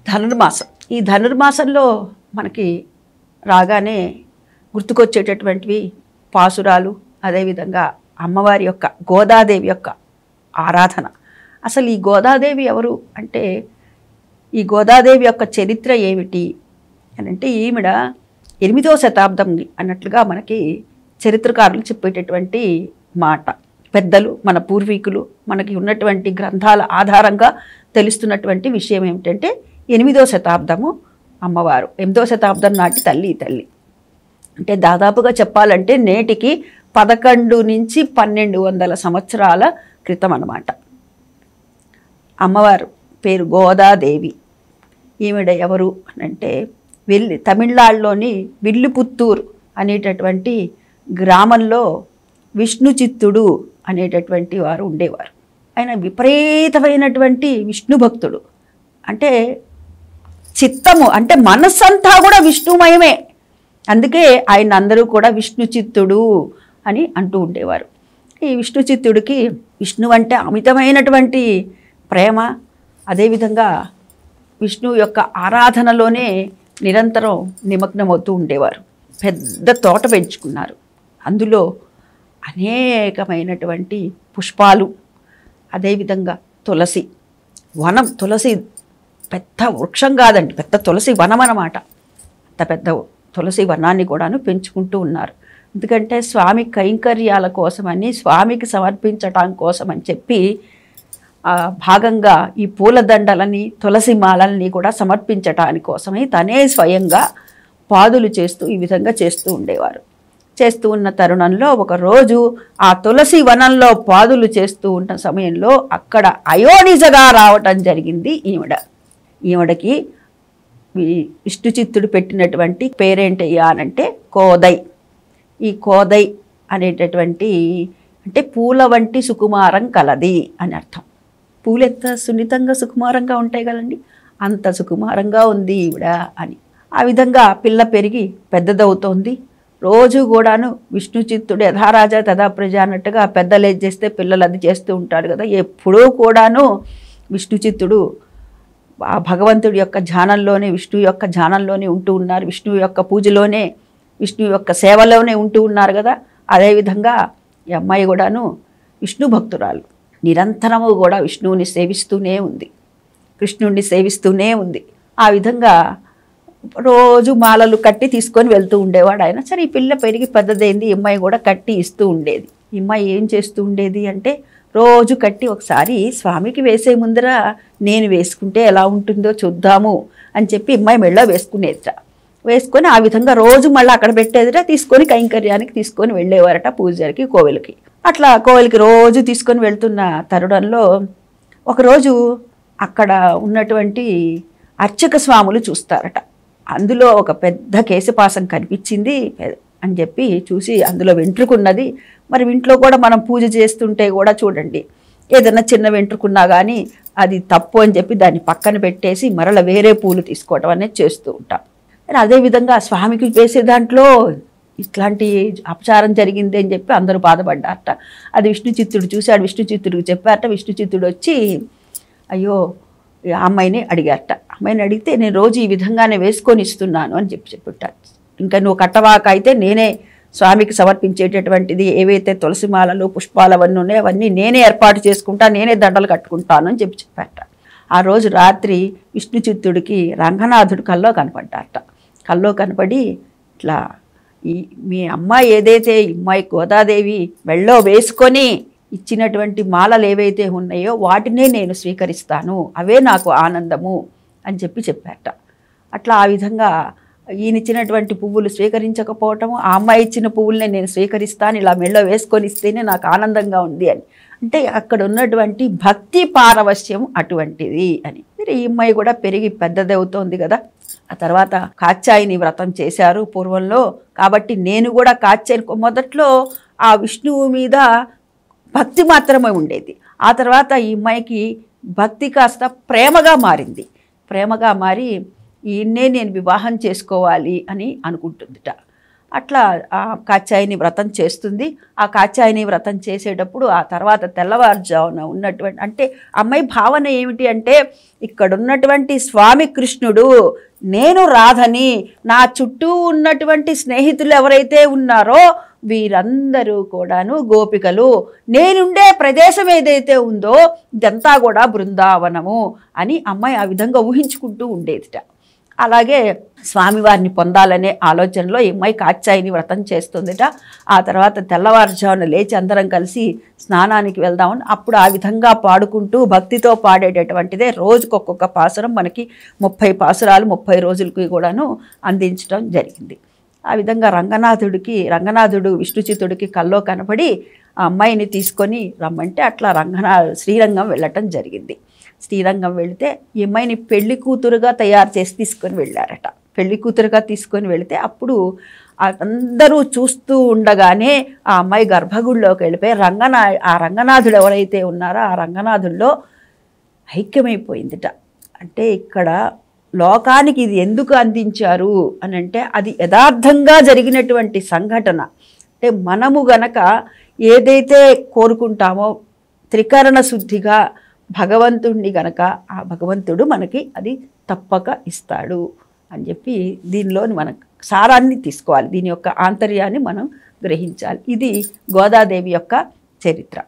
ధనుర్మాసం. ఈ ధనుర్మాసంలో మనకి రాగానే గుర్తుకొచ్చేటటువంటివి పాసురాలు, అదేవిధంగా అమ్మవారి యొక్క గోదాదేవి యొక్క ఆరాధన. అసలు ఈ గోదాదేవి ఎవరు అంటే, ఈ గోదాదేవి యొక్క చరిత్ర ఏమిటి అని అంటే, ఈమెడ 8వ శతాబ్దం అన్నట్లుగా మనకి చరిత్రకారులు చెప్పేటటువంటి మాట. పెద్దలు, మన పూర్వీకులు, మనకి ఉన్నటువంటి గ్రంథాల ఆధారంగా తెలుస్తున్నటువంటి విషయం ఏమిటంటే 8వ శతాబ్దము అమ్మవారు. 8వ శతాబ్దం నాటి తల్లి అంటే దాదాపుగా చెప్పాలంటే నేటికి 11 నుంచి 1200 సంవత్సరాల క్రితం అన్నమాట. అమ్మవారు పేరు గోదాదేవి. ఈవిడ ఎవరు అంటే, తమిళనాడులోని విల్లుపుత్తూరు అనేటటువంటి గ్రామంలో విష్ణుచిత్తుడు అనేటటువంటి వారు ఉండేవారు. ఆయన విపరీతమైనటువంటి విష్ణు భక్తుడు. అంటే చిత్తము అంటే మనస్సంతా కూడా విష్ణుమయమే. అందుకే ఆయన అందరూ కూడా విష్ణుచిత్తుడు అని అంటూ ఉండేవారు. ఈ విష్ణుచిత్తుడికి విష్ణు అంటే అమితమైనటువంటి ప్రేమ. అదేవిధంగా విష్ణు యొక్క ఆరాధనలోనే నిరంతరం నిమగ్నమవుతూ ఉండేవారు. పెద్ద తోట పెంచుకున్నారు. అందులో అనేకమైనటువంటి పుష్పాలు, అదేవిధంగా తులసి వనం. తులసి పెద్ద వృక్షం కాదండి, పెద్ద తులసి వనం అన్నమాట. అంత పెద్ద తులసి వనాన్ని కూడాను పెంచుకుంటూ ఉన్నారు. ఎందుకంటే స్వామి కైంకర్యాల కోసమని, స్వామికి సమర్పించటం కోసం అని చెప్పి భాగంగా ఈ పూలదండలని, తులసి మాలల్ని కూడా సమర్పించటాని కోసమై తనే స్వయంగా పాదులు చేస్తూ ఈ విధంగా చేస్తూ ఉండేవారు. చేస్తూ ఉన్న తరుణంలో ఒకరోజు ఆ తులసి వనంలో పాదులు చేస్తూ ఉన్న సమయంలో అక్కడ అయోనిజగా రావటం జరిగింది. ఈవిడకి విష్ణుచిత్తుడు పెట్టినటువంటి పేరేంటయ్యా అనంటే కోదై. ఈ కోదై అనేటటువంటి అంటే పూల వంటి సుకుమారం కలది అని అర్థం. పూలు ఎంత సున్నితంగా సుకుమారంగా ఉంటాయి కదండి, అంత సుకుమారంగా ఉంది ఈవిడ అని. ఆ విధంగా పిల్ల పెరిగి పెద్దదవుతోంది. రోజు కూడాను విష్ణుచిత్తుడు యథారాజా తథా ప్రజ అన్నట్టుగా పెద్దలు ఏది చేస్తే పిల్లలు అది చేస్తూ ఉంటారు కదా. ఎప్పుడూ కూడాను విష్ణుచిత్తుడు ఆ భగవంతుడి యొక్క ధ్యానంలోనే, విష్ణువు యొక్క ధ్యానంలోనే ఉంటూ ఉన్నారు. విష్ణువు యొక్క పూజలోనే, విష్ణువు యొక్క సేవలోనే ఉంటూ ఉన్నారు కదా. అదేవిధంగా ఈ అమ్మాయి కూడాను విష్ణు భక్తురాలు. నిరంతరము కూడా విష్ణువుని సేవిస్తూనే ఉంది, కృష్ణుడిని సేవిస్తూనే ఉంది. ఆ విధంగా రోజు మాలలు కట్టి తీసుకొని వెళ్తూ ఉండేవాడు ఆయన. సరే ఈ పిల్ల పెరిగి పెద్దదైంది, ఈ అమ్మాయి కూడా కట్టి ఇస్తూ ఉండేది. ఈ అమ్మాయి ఏం చేస్తూ ఉండేది అంటే, రోజు కట్టి ఒకసారి స్వామికి వేసే ముందర నేను వేసుకుంటే ఎలా ఉంటుందో చూద్దాము అని చెప్పి అమ్మాయి మెళ్ళ వేసుకునేదిట. వేసుకొని ఆ విధంగా రోజు మళ్ళీ అక్కడ పెట్టేదిట, తీసుకొని కైంకర్యానికి తీసుకొని వెళ్ళేవారట పూజారికి, కోవెలకి. అట్లా కోవెలకి రోజు తీసుకొని వెళ్తున్న తరుణంలో ఒకరోజు అక్కడ ఉన్నటువంటి అర్చక స్వాములు చూస్తారట. అందులో ఒక పెద్ద కేశపాసం కనిపించింది అని చెప్పి చూసి అందులో వెంట్రుకున్నది. మరి ఇంట్లో కూడా మనం పూజ చేస్తుంటే కూడా చూడండి, ఏదైనా చిన్న వెంట్రుకున్నా కానీ అది తప్పు అని చెప్పి దాన్ని పక్కన పెట్టేసి మరల వేరే పూలు తీసుకోవడం అనేది చేస్తూ ఉంటాం. అదేవిధంగా స్వామికి వేసే దాంట్లో ఇట్లాంటి అపచారం జరిగింది అని చెప్పి అందరూ బాధపడ్డారట. అది విష్ణుచిత్తుడు చూశాడు, విష్ణుచిత్తుడికి చెప్పారట. విష్ణుచిత్తుడు వచ్చి అయ్యో అమ్మాయిని అడిగారట. అమ్మాయిని అడిగితే నేను రోజు ఈ విధంగానే వేసుకొని ఇస్తున్నాను అని చెప్పారు. ఇంకా నువ్వు కట్టవాక అయితే నేనే స్వామికి సమర్పించేటటువంటిది ఏవైతే తులసి మాలలు, పుష్పాలు అవన్నీ ఉన్నాయో అవన్నీ నేనే ఏర్పాటు చేసుకుంటా, నేనే దండలు కట్టుకుంటాను అని చెప్పారట. ఆ రోజు రాత్రి విష్ణుచిత్తుడికి రంగనాథుడు కల్లో కనపడ్డారట. కల్లో కనపడి ఇట్లా మీ అమ్మాయి ఏదైతే అమ్మాయి గోదాదేవి మెళ్ళో వేసుకొని ఇచ్చినటువంటి మాలలు ఏవైతే ఉన్నాయో వాటినే నేను స్వీకరిస్తాను, అవే నాకు ఆనందము అని చెప్పారట. అట్లా ఆ విధంగా ఈయన ఇచ్చినటువంటి పువ్వులు స్వీకరించకపోవటము, ఆ అమ్మాయి ఇచ్చిన పువ్వులనే నేను స్వీకరిస్తాను, ఇలా మెళ్ళో వేసుకొని ఇస్తేనే నాకు ఆనందంగా ఉంది అని. అంటే అక్కడ ఉన్నటువంటి భక్తి పారవశ్యం అటువంటిది అని. ఈ అమ్మాయి కూడా పెరిగి పెద్దదవుతోంది కదా. ఆ తర్వాత కాత్యాయని వ్రతం చేశారు పూర్వంలో. కాబట్టి నేను కూడా కాత్యాయని మొదట్లో ఆ విష్ణువు మీద భక్తి మాత్రమే ఉండేది. ఆ తర్వాత ఈ అమ్మాయికి భక్తి కాస్త ప్రేమగా మారింది. ప్రేమగా మారి ఈయన్నే నేను వివాహం చేసుకోవాలి అని అనుకుంటుందిట. అట్లా ఆ కాత్యాయని వ్రతం చేస్తుంది. ఆ కాత్యాయని వ్రతం చేసేటప్పుడు ఆ తర్వాత తెల్లవారుజామున ఉన్నటువంటి అంటే అమ్మాయి భావన ఏమిటి అంటే ఇక్కడ ఉన్నటువంటి స్వామి కృష్ణుడు నేను రాధని, నా చుట్టూ ఉన్నటువంటి స్నేహితులు ఎవరైతే ఉన్నారో వీరందరూ కూడాను గోపికలు, నేనుండే ప్రదేశం ఏదైతే ఉందో ఇదంతా కూడా బృందావనము అని అమ్మాయి ఆ విధంగా ఊహించుకుంటూ ఉండేదిట. అలాగే స్వామివారిని పొందాలనే ఆలోచనలో ఈ అమ్మాయి కాత్యాయని వ్రతం చేస్తుందిట. ఆ తర్వాత తెల్లవారుజామున లేచి అందరం కలిసి స్నానానికి వెళ్దామని అప్పుడు ఆ విధంగా పాడుకుంటూ భక్తితో పాడేటటువంటిదే రోజుకొక్కొక్క పాసురం మనకి 30 పాసురాలు 30 రోజులకి కూడాను అందించడం జరిగింది. ఆ విధంగా రంగనాథుడు విష్ణుచిత్తుడికి కల్లో కనపడి ఆ అమ్మాయిని తీసుకొని రమ్మంటే అట్లా శ్రీరంగం వెళ్ళటం జరిగింది. శ్రీరంగం వెళితే ఈ అమ్మాయిని పెళ్లి కూతురుగా తయారు చేసి తీసుకొని వెళ్ళారట. పెళ్లి కూతురుగా తీసుకొని వెళితే అప్పుడు అందరూ చూస్తూ ఉండగానే ఆ అమ్మాయి గర్భగుడిలోకి వెళ్ళిపోయి ఆ రంగనాథుడు ఎవరైతే ఉన్నారో ఆ రంగనాథుల్లో ఐక్యమైపోయిందిట. అంటే ఇక్కడ లోకానికి ఇది ఎందుకు అందించారు అని అంటే అది యథార్థంగా జరిగినటువంటి సంఘటన. అంటే మనము గనక ఏదైతే కోరుకుంటామో త్రికరణ శుద్ధిగా భగవంతుడిని గనక ఆ భగవంతుడు మనకి అది తప్పక ఇస్తాడు అని చెప్పి దీనిలోని మనం సారాన్ని తీసుకోవాలి, దీని యొక్క ఆంతర్యాన్ని మనం గ్రహించాలి. ఇది గోదాదేవి యొక్క చరిత్ర.